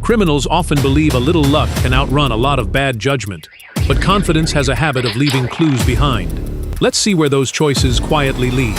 Criminals often believe a little luck can outrun a lot of bad judgment, but confidence has a habit of leaving clues behind. Let's see where those choices quietly lead.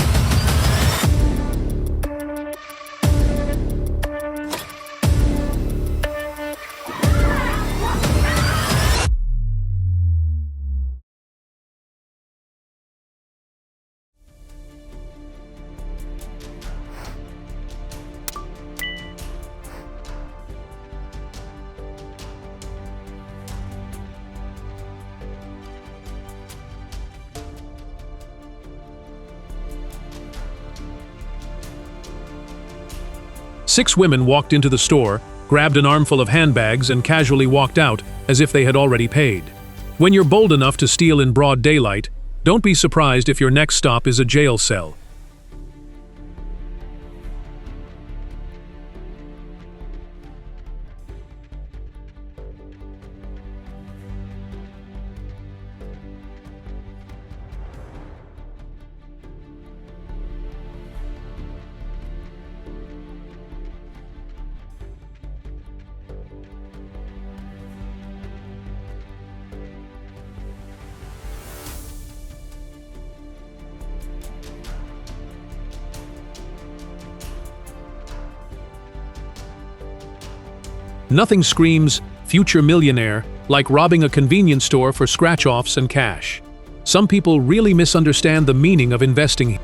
Six women walked into the store, grabbed an armful of handbags, and casually walked out as if they had already paid. When you're bold enough to steal in broad daylight, don't be surprised if your next stop is a jail cell. Nothing screams future millionaire like robbing a convenience store for scratch-offs and cash. Some people really misunderstand the meaning of investing.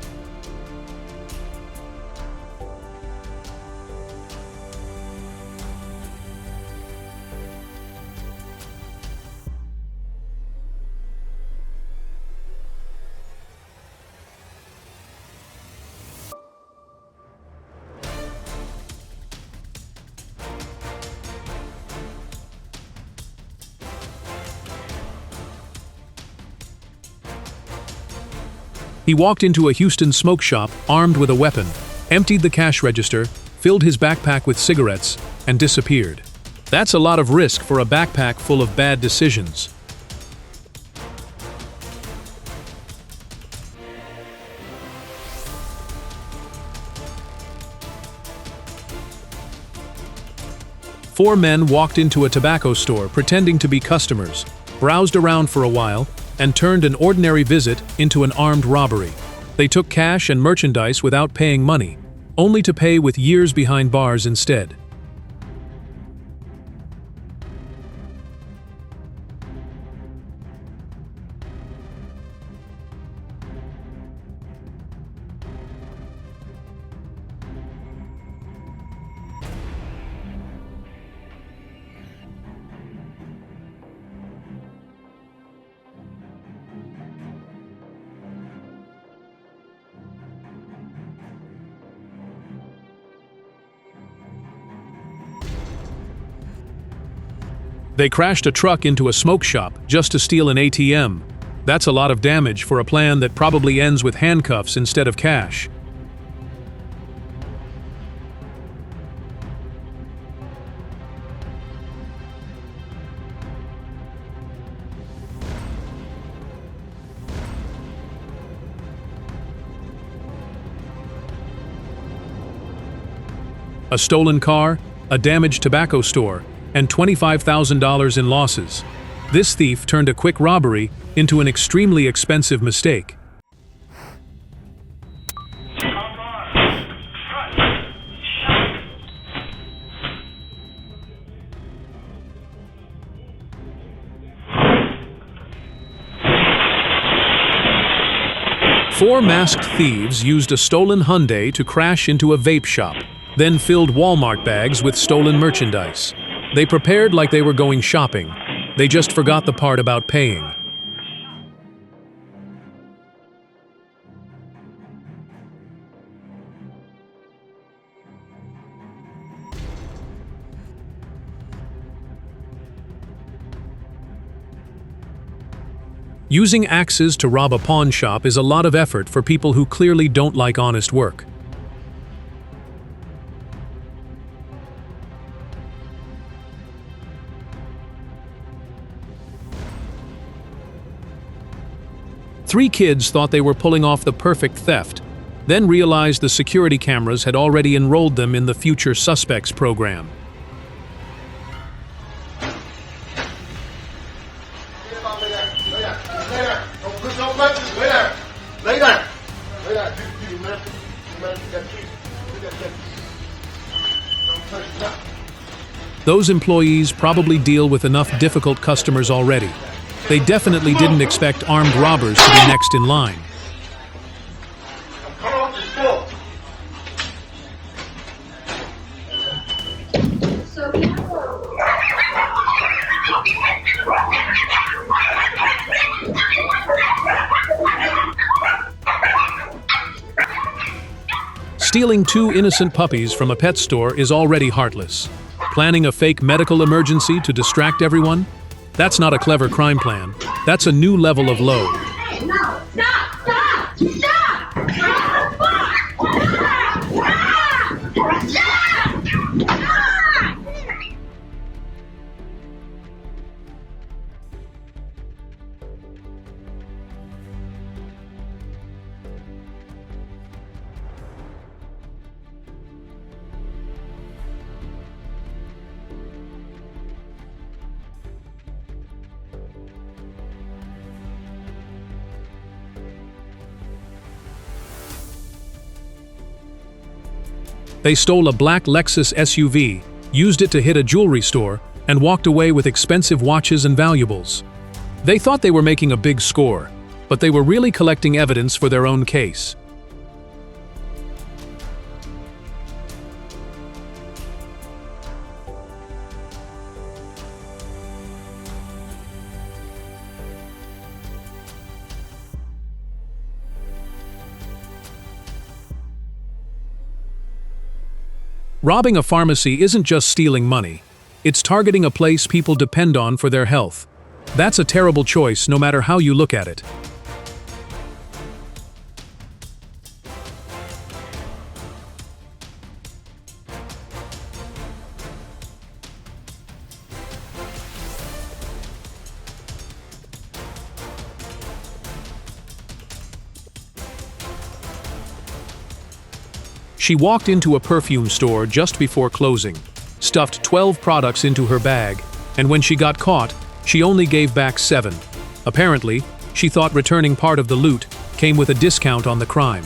He walked into a Houston smoke shop armed with a weapon, emptied the cash register, filled his backpack with cigarettes, and disappeared. That's a lot of risk for a backpack full of bad decisions. Four men walked into a tobacco store pretending to be customers, browsed around for a while, and turned an ordinary visit into an armed robbery. They took cash and merchandise without paying money, only to pay with years behind bars instead. They crashed a truck into a smoke shop just to steal an ATM. That's a lot of damage for a plan that probably ends with handcuffs instead of cash. A stolen car, a damaged tobacco store, and $25,000 in losses. This thief turned a quick robbery into an extremely expensive mistake. Four masked thieves used a stolen Hyundai to crash into a vape shop, then filled Walmart bags with stolen merchandise. They prepared like they were going shopping. They just forgot the part about paying. Using axes to rob a pawn shop is a lot of effort for people who clearly don't like honest work. Three kids thought they were pulling off the perfect theft, then realized the security cameras had already enrolled them in the Future Suspects program. Don't touch it. Lay down. Lay down. Lay down. You man. You got key. You got key. Don't touch it now. Those employees probably deal with enough difficult customers already. They definitely didn't expect armed robbers to be next in line. Come on, let's go. Stealing 2 innocent puppies from a pet store is already heartless. Planning a fake medical emergency to distract everyone? That's not a clever crime plan. That's a new level of low. No, stop! Stop! Stop! They stole a black Lexus SUV, used it to hit a jewelry store, and walked away with expensive watches and valuables. They thought they were making a big score, but they were really collecting evidence for their own case. Robbing a pharmacy isn't just stealing money. It's targeting a place people depend on for their health. That's a terrible choice, no matter how you look at it. She walked into a perfume store just before closing, stuffed 12 products into her bag, and when she got caught, she only gave back 7. Apparently, she thought returning part of the loot came with a discount on the crime.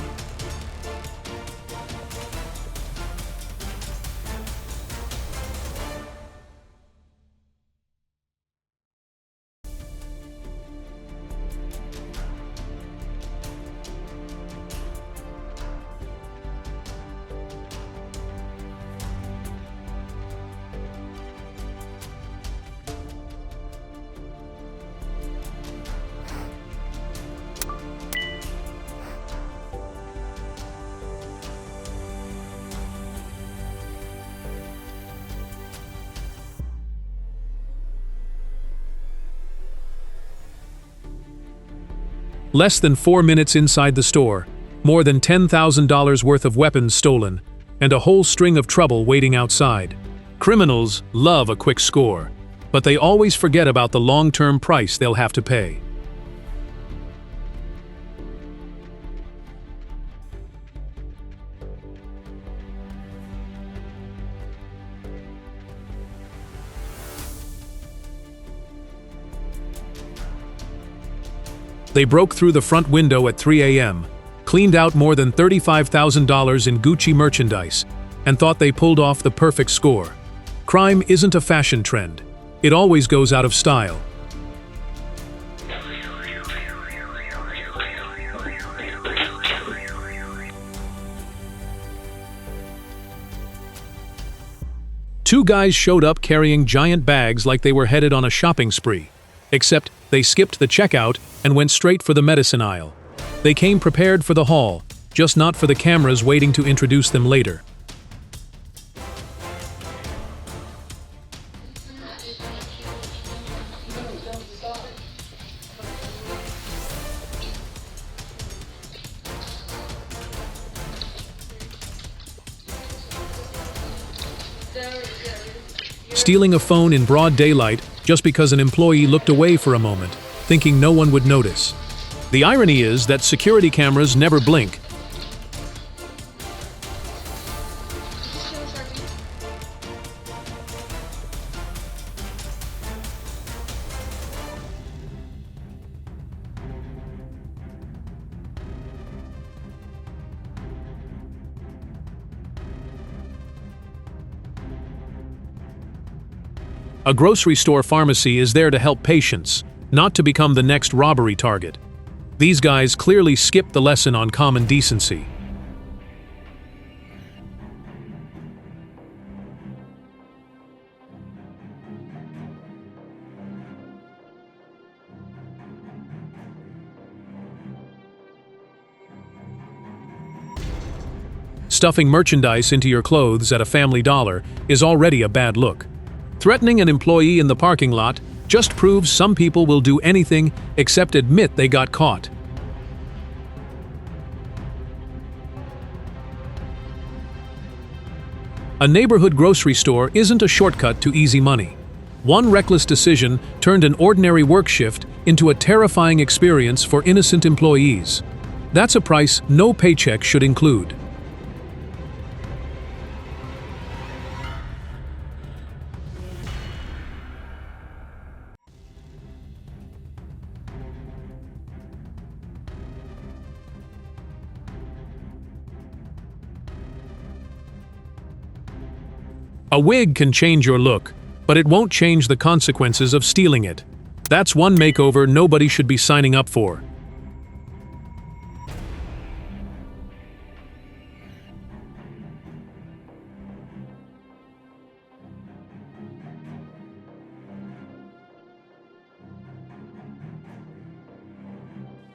Less than 4 minutes inside the store, more than $10,000 worth of weapons stolen, and a whole string of trouble waiting outside. Criminals love a quick score, but they always forget about the long-term price they'll have to pay. They broke through the front window at 3 a.m., cleaned out more than $35,000 in Gucci merchandise, and thought they pulled off the perfect score. Crime isn't a fashion trend. It always goes out of style. Two guys showed up carrying giant bags like they were headed on a shopping spree. Except they skipped the checkout and went straight for the medicine aisle. They came prepared for the haul, just not for the cameras waiting to introduce them later. Stealing a phone in broad daylight just because an employee looked away for a moment, thinking no one would notice. The irony is that security cameras never blink. A grocery store pharmacy is there to help patients, not to become the next robbery target. These guys clearly skipped the lesson on common decency. Stuffing merchandise into your clothes at a Family Dollar is already a bad look. Threatening an employee in the parking lot just proves some people will do anything except admit they got caught. A neighborhood grocery store isn't a shortcut to easy money. One reckless decision turned an ordinary work shift into a terrifying experience for innocent employees. That's a price no paycheck should include. A wig can change your look, but it won't change the consequences of stealing it. That's one makeover nobody should be signing up for.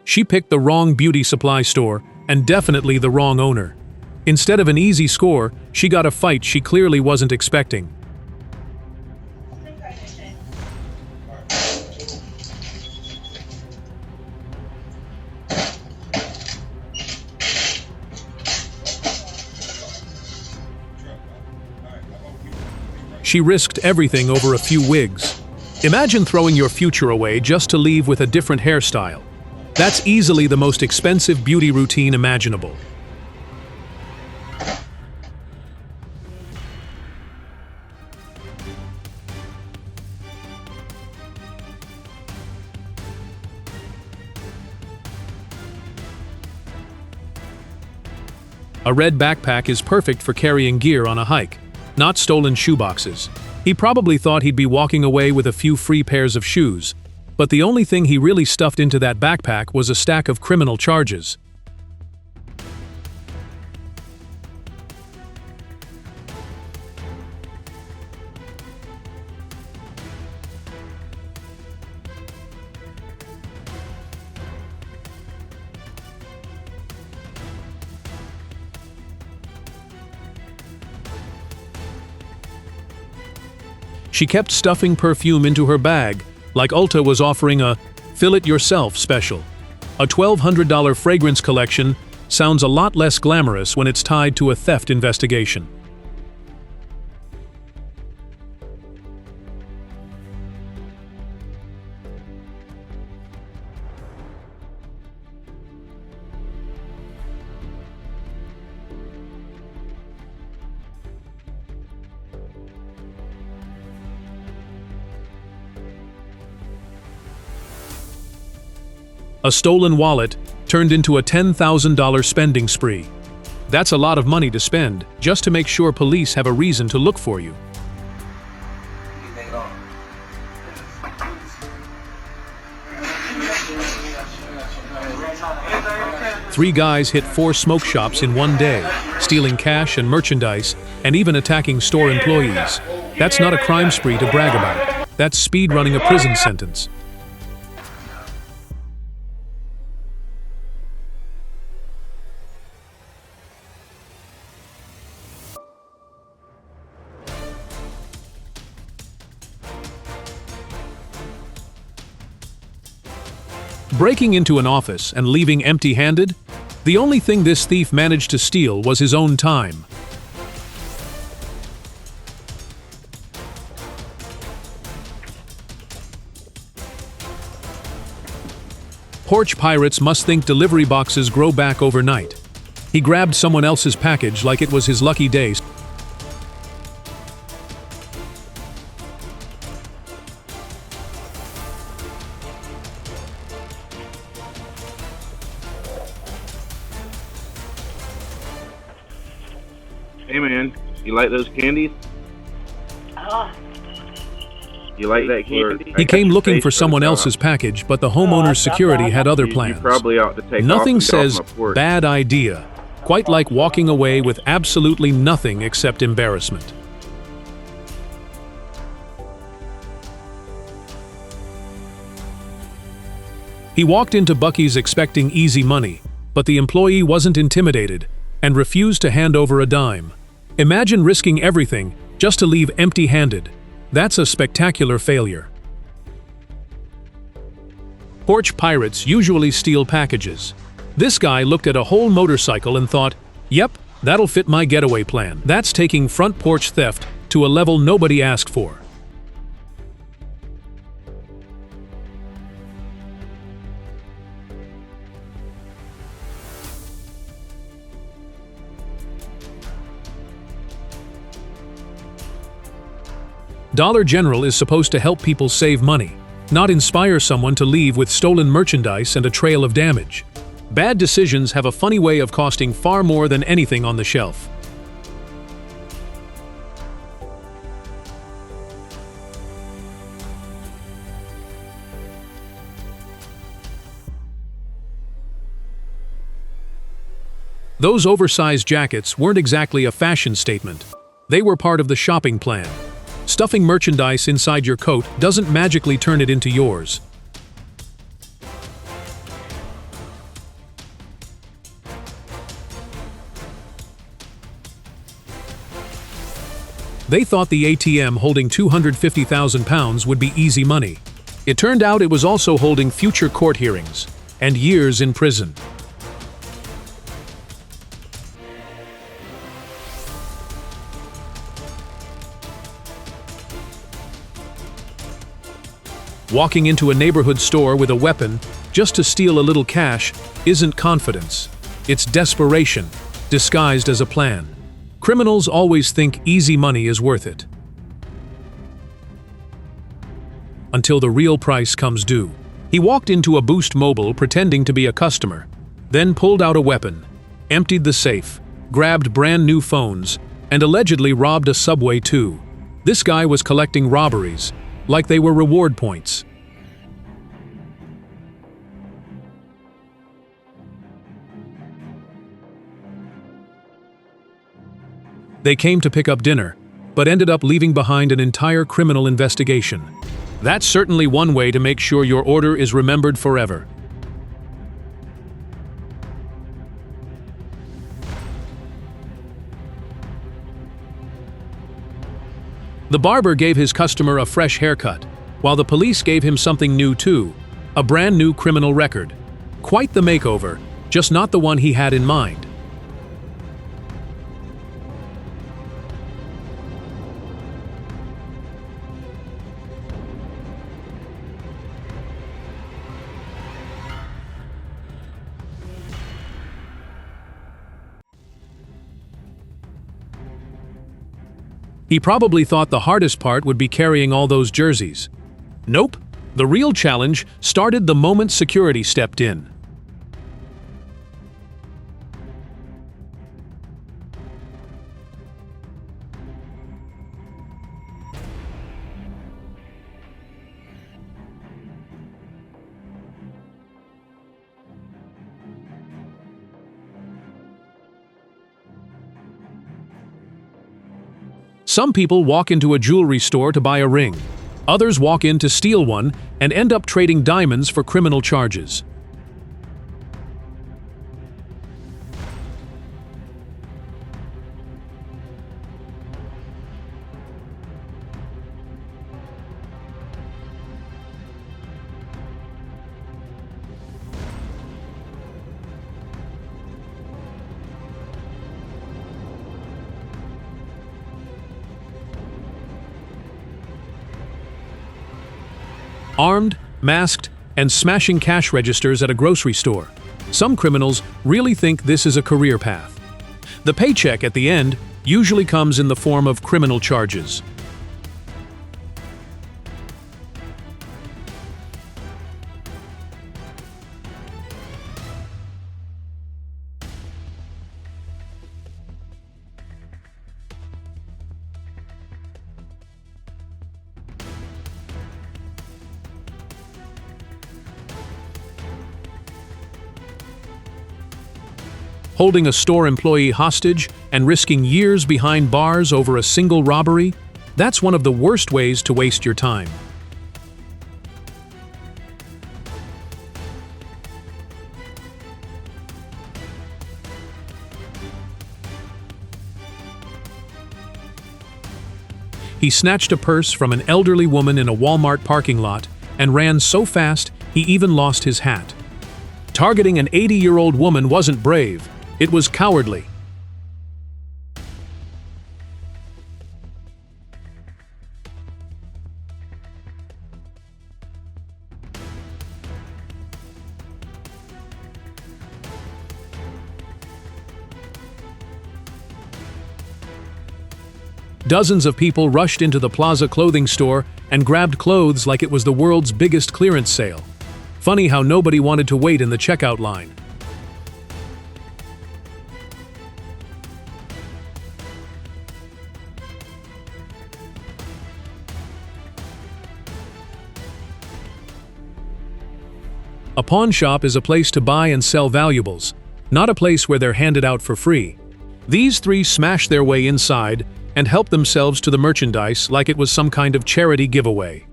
She picked the wrong beauty supply store, and definitely the wrong owner. Instead of an easy score, she got a fight she clearly wasn't expecting. She risked everything over a few wigs. Imagine throwing your future away just to leave with a different hairstyle. That's easily the most expensive beauty routine imaginable. A red backpack is perfect for carrying gear on a hike, not stolen shoeboxes. He probably thought he'd be walking away with a few free pairs of shoes, but the only thing he really stuffed into that backpack was a stack of criminal charges. She kept stuffing perfume into her bag, like Ulta was offering a fill-it-yourself special. A $1,200 fragrance collection sounds a lot less glamorous when it's tied to a theft investigation. A stolen wallet turned into a $10,000 spending spree. That's a lot of money to spend just to make sure police have a reason to look for you. Three guys hit 4 smoke shops in one day, stealing cash and merchandise, and even attacking store employees. That's not a crime spree to brag about. That's speed running a prison sentence. Breaking into an office and leaving empty-handed? The only thing this thief managed to steal was his own time. Porch pirates must think delivery boxes grow back overnight. He grabbed someone else's package like it was his lucky day. Hey man, you like those candies? Oh, You like that candy? He came looking for someone else's package, but the homeowner's security had other plans. You probably ought to take Nothing off says my porch. bad idea, quite like walking away with absolutely nothing except embarrassment. He walked into Buc-ee's expecting easy money, but the employee wasn't intimidated and refused to hand over a dime. Imagine risking everything just to leave empty-handed. That's a spectacular failure. Porch pirates usually steal packages. This guy looked at a whole motorcycle and thought, "Yep, that'll fit my getaway plan." That's taking front porch theft to a level nobody asked for. Dollar General is supposed to help people save money, not inspire someone to leave with stolen merchandise and a trail of damage. Bad decisions have a funny way of costing far more than anything on the shelf. Those oversized jackets weren't exactly a fashion statement. They were part of the shopping plan. Stuffing merchandise inside your coat doesn't magically turn it into yours. They thought the ATM holding 250,000 pounds would be easy money. It turned out it was also holding future court hearings and years in prison. Walking into a neighborhood store with a weapon just to steal a little cash isn't confidence. It's desperation, disguised as a plan. Criminals always think easy money is worth it. Until the real price comes due. He walked into a Boost Mobile pretending to be a customer, then pulled out a weapon, emptied the safe, grabbed brand new phones, and allegedly robbed a subway too. This guy was collecting robberies, like they were reward points. They came to pick up dinner, but ended up leaving behind an entire criminal investigation. That's certainly one way to make sure your order is remembered forever. The barber gave his customer a fresh haircut, while the police gave him something new too, a brand new criminal record. Quite the makeover, just not the one he had in mind. He probably thought the hardest part would be carrying all those jerseys. Nope, the real challenge started the moment security stepped in. Some people walk into a jewelry store to buy a ring. Others walk in to steal one and end up trading diamonds for criminal charges. Armed, masked, and smashing cash registers at a grocery store. Some criminals really think this is a career path. The paycheck at the end usually comes in the form of criminal charges. Holding a store employee hostage and risking years behind bars over a single robbery? That's one of the worst ways to waste your time. He snatched a purse from an elderly woman in a Walmart parking lot and ran so fast he even lost his hat. Targeting an 80-year-old woman wasn't brave, it was cowardly. Dozens of people rushed into the Plaza clothing store and grabbed clothes like it was the world's biggest clearance sale. Funny how nobody wanted to wait in the checkout line. A pawn shop is a place to buy and sell valuables, not a place where they're handed out for free. These three smashed their way inside and helped themselves to the merchandise like it was some kind of charity giveaway.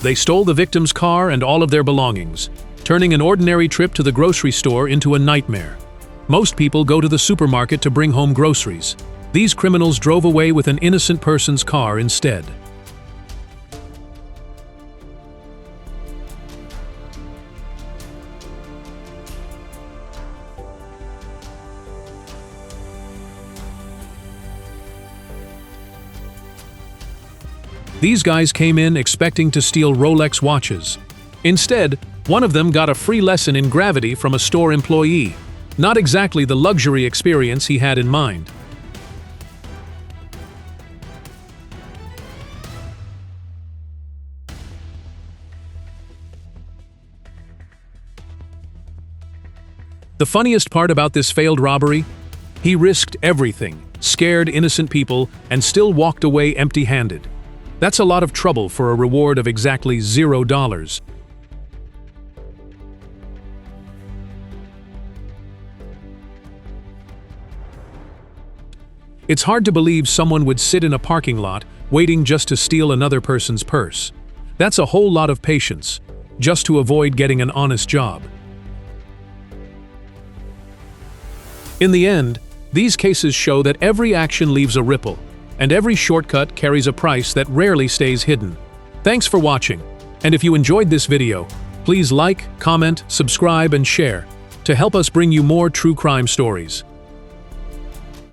They stole the victim's car and all of their belongings, turning an ordinary trip to the grocery store into a nightmare. Most people go to the supermarket to bring home groceries. These criminals drove away with an innocent person's car instead. These guys came in expecting to steal Rolex watches. Instead, one of them got a free lesson in gravity from a store employee. Not exactly the luxury experience he had in mind. The funniest part about this failed robbery? He risked everything, scared innocent people, and still walked away empty-handed. That's a lot of trouble for a reward of exactly $0. It's hard to believe someone would sit in a parking lot waiting just to steal another person's purse. That's a whole lot of patience, just to avoid getting an honest job. In the end, these cases show that every action leaves a ripple, and every shortcut carries a price that rarely stays hidden. Thanks for watching, and if you enjoyed this video, please like, comment, subscribe, and share to help us bring you more true crime stories.